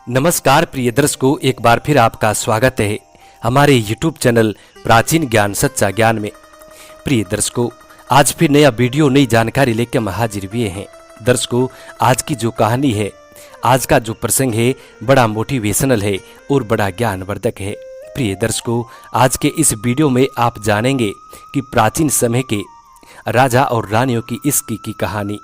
नमस्कार प्रिय दर्शकों, एक बार फिर आपका स्वागत है हमारे YouTube चैनल प्राचीन ज्ञान सच्चा ज्ञान में। प्रिय दर्शकों, आज फिर नया वीडियो नई जानकारी लेकर हम हाजिर हुए हैं। दर्शकों, आज की जो कहानी है, आज का जो प्रसंग है, बड़ा मोटिवेशनल है और बड़ा ज्ञानवर्धक है। प्रिय दर्शकों, आज के इस वीडियो में आप जानेंगे कि प्राचीन समय के राजा और रानियों की इश्क की कहानी।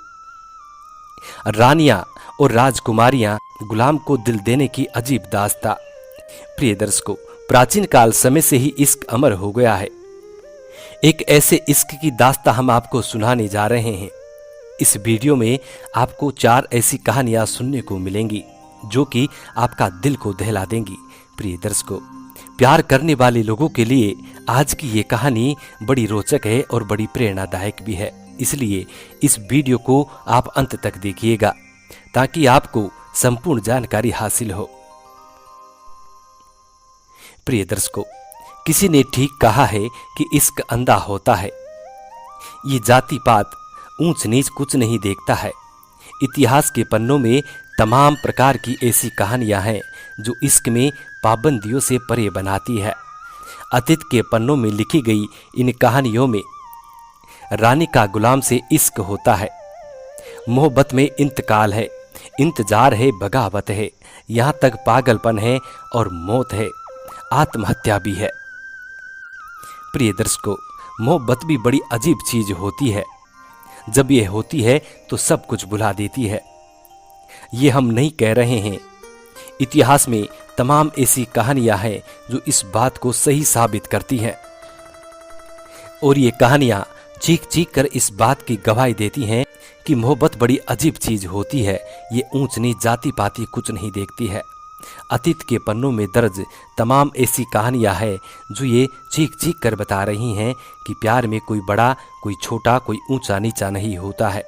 रानियां और राजकुमारियां गुलाम को दिल देने की अजीब दास्तां। प्रिय दर्शकों, प्राचीन काल समय से ही इश्क अमर हो गया है। एक ऐसे इश्क की दास्तां हम आपको सुनाने जा रहे हैं। इस वीडियो में आपको 4 ऐसी कहानियां सुनने को मिलेंगी जो कि आपका दिल को दहला देंगी। प्रिय दर्शकों, प्यार करने वाले लोगों के लिए आज की ये कहानी बड़ी रोचक है और बड़ी प्रेरणादायक भी है। इसलिए इस वीडियो को आप अंत तक देखिएगा ताकि आपको संपूर्ण जानकारी हासिल हो। प्रिय दर्शकों, किसी ने ठीक कहा है कि इश्क अंधा होता है। ये जाति पात ऊंच नीच कुछ नहीं देखता है। इतिहास के पन्नों में तमाम प्रकार की ऐसी कहानियां हैं जो इश्क में पाबंदियों से परे बनाती है। अतीत के पन्नों में लिखी गई इन कहानियों में रानी का गुलाम से इश्क होता है, मोहब्बत में इंतकाल है, इंतजार है, बगावत है, यहाँ तक पागलपन है और मौत है, आत्महत्या भी है। प्रिय दर्शकों, मोहब्बत भी बड़ी अजीब चीज होती है। जब यह होती है तो सब कुछ भुला देती है। ये हम नहीं कह रहे हैं, इतिहास में तमाम ऐसी कहानियां हैं जो इस बात को सही साबित करती हैं। और ये कहानियां चीख चीख कर इस बात की गवाही देती हैं कि मोहब्बत बड़ी अजीब चीज होती है। ये ऊंच नीच जाति पाति कुछ नहीं देखती है। अतीत के पन्नों में दर्ज तमाम ऐसी कहानियां हैं जो ये चीख चीख कर बता रही हैं कि प्यार में कोई बड़ा, कोई छोटा, कोई ऊंचा नीचा नहीं होता है।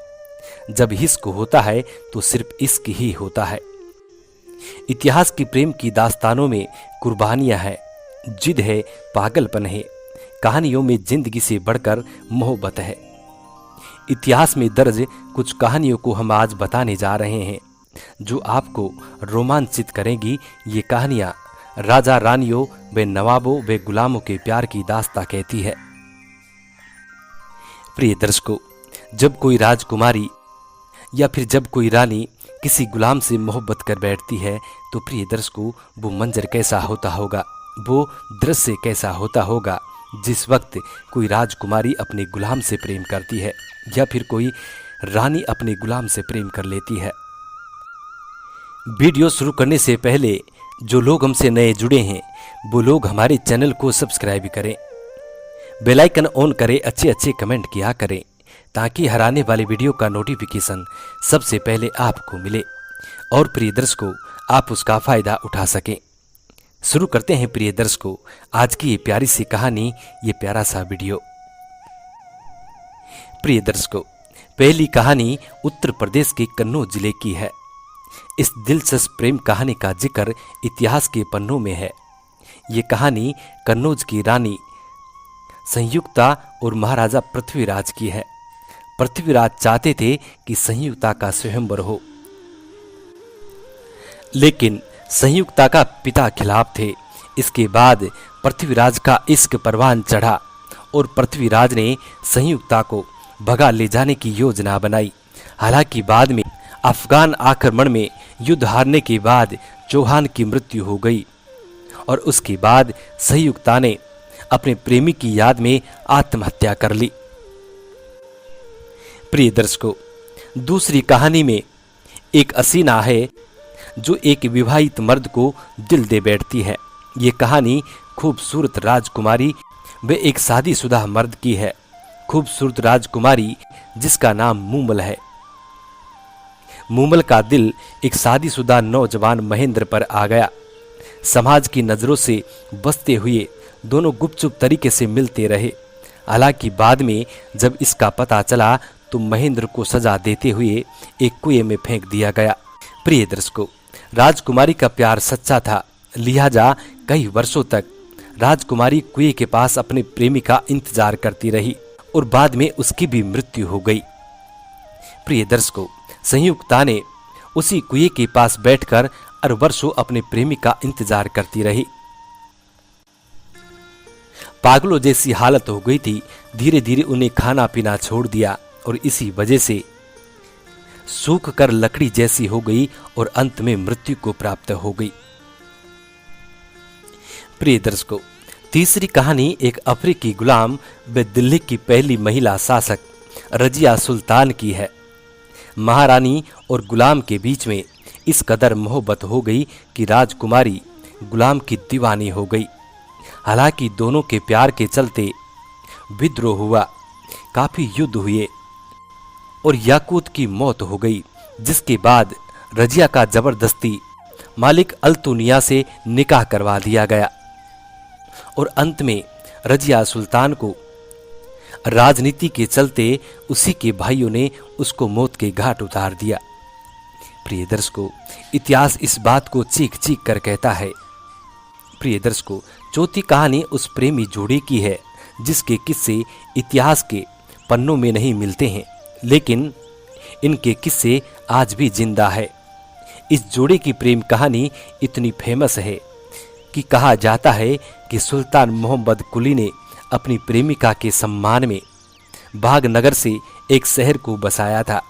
जब इश्क होता है तो सिर्फ इश्क ही होता है। इतिहास की प्रेम की दास्तानों में कुर्बानियां हैं, जिद है, पागलपन है। कहानियों में जिंदगी से बढ़कर मोहब्बत है। इतिहास में दर्ज कुछ कहानियों को हम आज बताने जा रहे हैं जो आपको रोमांचित करेंगी। ये कहानियां राजा रानियों व नवाबों व गुलामों के प्यार की दास्तां कहती है। प्रिय दर्शकों, जब कोई राजकुमारी या फिर जब कोई रानी किसी गुलाम से मोहब्बत कर बैठती है तो प्रिय दर्शकों, वो मंजर कैसा होता होगा, वो दृश्य कैसा होता होगा जिस वक्त कोई राजकुमारी अपने गुलाम से प्रेम करती है या फिर कोई रानी अपने गुलाम से प्रेम कर लेती है। वीडियो शुरू करने से पहले जो लोग हमसे नए जुड़े हैं वो लोग हमारे चैनल को सब्सक्राइब करें, बेल आइकन ऑन करें, अच्छे अच्छे कमेंट किया करें ताकि हर आने वाले वीडियो का नोटिफिकेशन सबसे पहले आपको मिले और प्रिय दर्शकों, आप उसका फायदा उठा सकें। शुरू करते हैं प्रिय दर्शकों आज की ये प्यारी सी कहानी, ये प्यारा सा वीडियो। प्रिय दर्शकों, पहली कहानी उत्तर प्रदेश के कन्नौज जिले की है। इस दिलचस्प प्रेम कहानी का जिक्र इतिहास के पन्नों में है। ये कहानी कन्नौज की रानी संयुक्ता और महाराजा पृथ्वीराज की है। पृथ्वीराज चाहते थे कि संयुक्ता का स्वयंवर हो, लेकिन संयुक्ता का पिता खिलाफ थे। इसके बाद पृथ्वीराज का इश्क परवान चढ़ा और पृथ्वीराज ने संयुक्ता को भगा ले जाने की योजना बनाई। हालांकि बाद में अफगान आक्रमण में युद्ध हारने के बाद चौहान की मृत्यु हो गई और उसके बाद संयुक्ता ने अपने प्रेमी की याद में आत्महत्या कर ली। प्रिय दर्शकों, दूसरी कहानी में एक हसीना है जो एक विवाहित मर्द को दिल दे बैठती है। ये कहानी खूबसूरत राजकुमारी व एक शादीशुदा मर्द की है। खूबसूरत राजकुमारी जिसका नाम मूमल है। मूमल का दिल एक शादीशुदा नौजवान महेंद्र पर आ गया। समाज की नजरों से बचते हुए दोनों गुपचुप तरीके से मिलते रहे। हालांकि बाद में जब इसका पता चला तो महेंद्र को सजा देते हुए एक कुएं में फेंक दिया गया। प्रिय दर्शकों, राजकुमारी का प्यार सच्चा था, लिहाजा कई वर्षों तक राजकुमारी कुएं के पास अपने प्रेमी का इंतजार करती रही और बाद में उसकी भी मृत्यु हो गई। प्रिय दर्शकों, संयुक्ता ने उसी कुएं के पास बैठकर और वर्षों अपने प्रेमी का इंतजार करती रही। पागलों जैसी हालत हो गई थी। धीरे धीरे उन्हें खाना पीना छोड़ दिया और इसी वजह से सूख कर लकड़ी जैसी हो गई और अंत में मृत्यु को प्राप्त हो गई। प्रिय दर्शकों, तीसरी कहानी एक अफ्रीकी गुलाम व दिल्ली की पहली महिला शासक रजिया सुल्तान की है। महारानी और गुलाम के बीच में इस कदर मोहब्बत हो गई कि राजकुमारी गुलाम की दीवानी हो गई। हालांकि दोनों के प्यार के चलते विद्रोह हुआ, काफी युद्ध हुए और याकूत की मौत हो गई, जिसके बाद रजिया का जबरदस्ती मालिक अल्तुनिया से निकाह करवा दिया गया और अंत में रजिया सुल्तान को राजनीति के चलते उसी के भाइयों ने उसको मौत के घाट उतार दिया। प्रिय दर्शकों, इतिहास इस बात को चीख चीख कर कहता है। प्रिय दर्शकों, चौथी कहानी उस प्रेमी जोड़े की है जिसके किस्से इतिहास के पन्नों में नहीं मिलते हैं, लेकिन इनके किस्से आज भी जिंदा है। इस जोड़े की प्रेम कहानी इतनी फेमस है कि कहा जाता है कि सुल्तान मोहम्मद कुली ने अपनी प्रेमिका के सम्मान में भागनगर से एक शहर को बसाया था।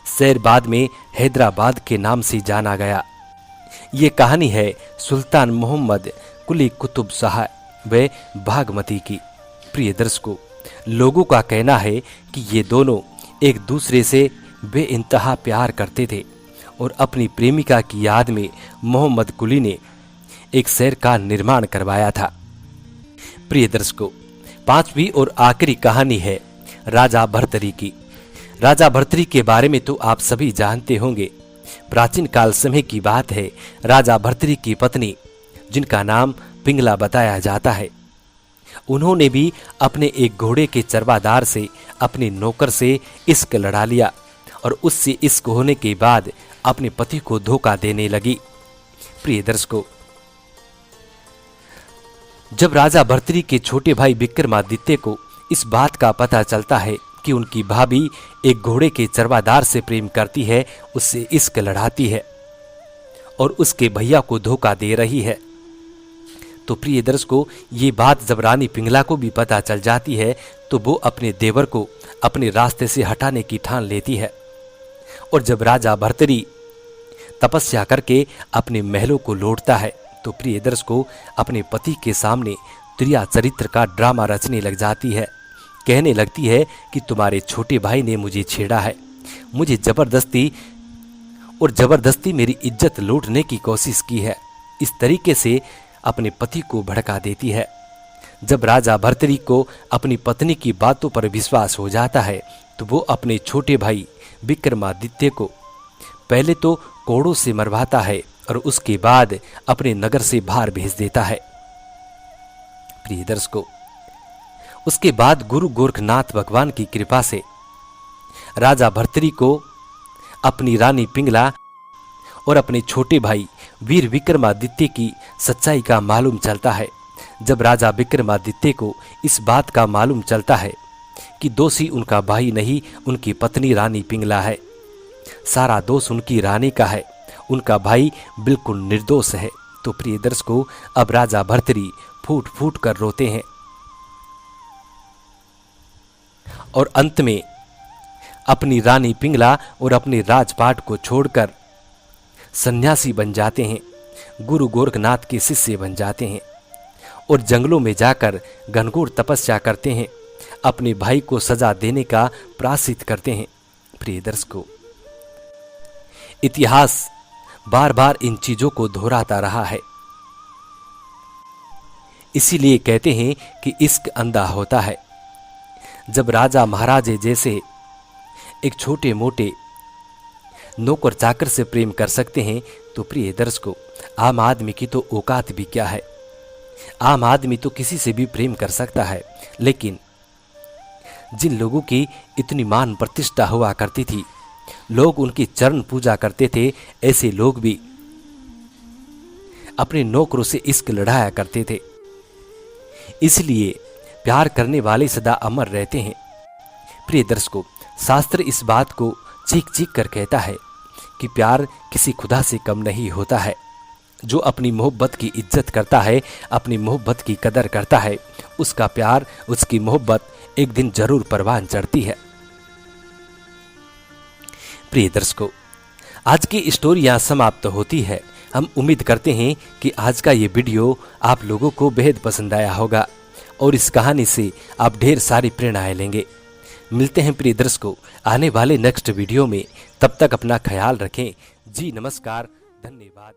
शहर बाद में हैदराबाद के नाम से जाना गया। ये कहानी है सुल्तान मोहम्मद कुली कुतुब शाह व भागमती की। प्रिय दर्शकों, लोगों का कहना है कि ये दोनों एक दूसरे से बेइंतहा प्यार करते थे और अपनी प्रेमिका की याद में मोहम्मद कुली ने एक शहर का निर्माण करवाया था। प्रिय दर्शकों, पांचवी और आखिरी कहानी है राजा भर्तरी की। राजा भर्तरी के बारे में तो आप सभी जानते होंगे। प्राचीन काल समय की बात है। राजा भर्तरी की पत्नी, जिनका नाम पिंगला बताया जाता है, उन्होंने भी अपने एक घोड़े के चरवादार से अपने नौकर से इश्क लड़ा लिया और उससे इश्क होने के बाद अपने पति को धोखा देने लगी। प्रिय दर्शकों, जब राजा भर्तरी के छोटे भाई विक्रमादित्य को इस बात का पता चलता है कि उनकी भाभी एक घोड़े के चरवादार से प्रेम करती है, उससे इश्क लड़ाती है और उसके भैया को धोखा दे रही है, तो प्रिय दर्शकों, ये बात जब रानी पिंगला को भी पता चल जाती है तो वो अपने देवर को अपने रास्ते से हटाने की ठान लेती है। और जब राजा भर्तरी तपस्या करके अपने महलों को लौटता है तो प्रिय दर्शकों, अपने पति के सामने त्रिया चरित्र का ड्रामा रचने लग जाती है। कहने लगती है कि तुम्हारे छोटे भाई ने मुझे छेड़ा है, मुझे जबरदस्ती मेरी इज्जत लूटने की कोशिश की है। इस तरीके से अपने पति को भड़का देती है। जब राजा भर्तरी को अपनी पत्नी की बातों पर विश्वास हो जाता है तो वो अपने छोटे भाई विक्रमादित्य को पहले तो कोड़ों से मरवाता है और उसके बाद अपने नगर से बाहर भेज देता है। प्रिय दर्शकों, उसके बाद गुरु गोरखनाथ भगवान की कृपा से राजा भर्तरी को अपनी रानी पिंगला और अपने छोटे भाई वीर विक्रमादित्य की सच्चाई का मालूम चलता है। जब राजा विक्रमादित्य को इस बात का मालूम चलता है कि दोषी उनका भाई नहीं, उनकी पत्नी रानी पिंगला है, सारा दोष उनकी रानी का है, उनका भाई बिल्कुल निर्दोष है, तो प्रिय दर्शकों, अब राजा भर्तरी फूट फूट कर रोते हैं और अंत में अपनी रानी पिंगला और अपने राजपाट को छोड़कर सन्यासी बन जाते हैं, गुरु गोरखनाथ के शिष्य बन जाते हैं और जंगलों में जाकर घनघोर तपस्या करते हैं, अपने भाई को सजा देने का प्रायश्चित करते हैं। प्रिय दर्शकों, इतिहास बार बार इन चीजों को दोहराता रहा है। इसीलिए कहते हैं कि इश्क अंधा होता है। जब राजा महाराजे जैसे एक छोटे मोटे नौकर चाकर से प्रेम कर सकते हैं तो प्रिय दर्शकों, आम आदमी की तो औकात भी क्या है। आम आदमी तो किसी से भी प्रेम कर सकता है, लेकिन जिन लोगों की इतनी मान प्रतिष्ठा हुआ करती थी, लोग उनकी चरण पूजा करते थे, ऐसे लोग भी अपने नौकरों से इश्क लड़ाया करते थे। इसलिए प्यार करने वाले सदा अमर रहते हैं। प्रिय दर्शकों, शास्त्र इस बात को चीख चीख कर कहता है कि प्यार किसी खुदा से कम नहीं होता है। जो अपनी मोहब्बत की इज्जत करता है, अपनी मोहब्बत की कदर करता है, उसका प्यार, उसकी मोहब्बत एक दिन जरूर परवान चढ़ती है। प्रिय दर्शकों, आज की स्टोरी यहाँ समाप्त होती है। हम उम्मीद करते हैं कि आज का ये वीडियो आप लोगों को बेहद पसंद आया होगा और इस कहानी से आप ढेर सारी प्रेरणाएं लेंगे। मिलते हैं प्रिय दर्शकों आने वाले नेक्स्ट वीडियो में। तब तक अपना ख्याल रखें। जी नमस्कार, धन्यवाद।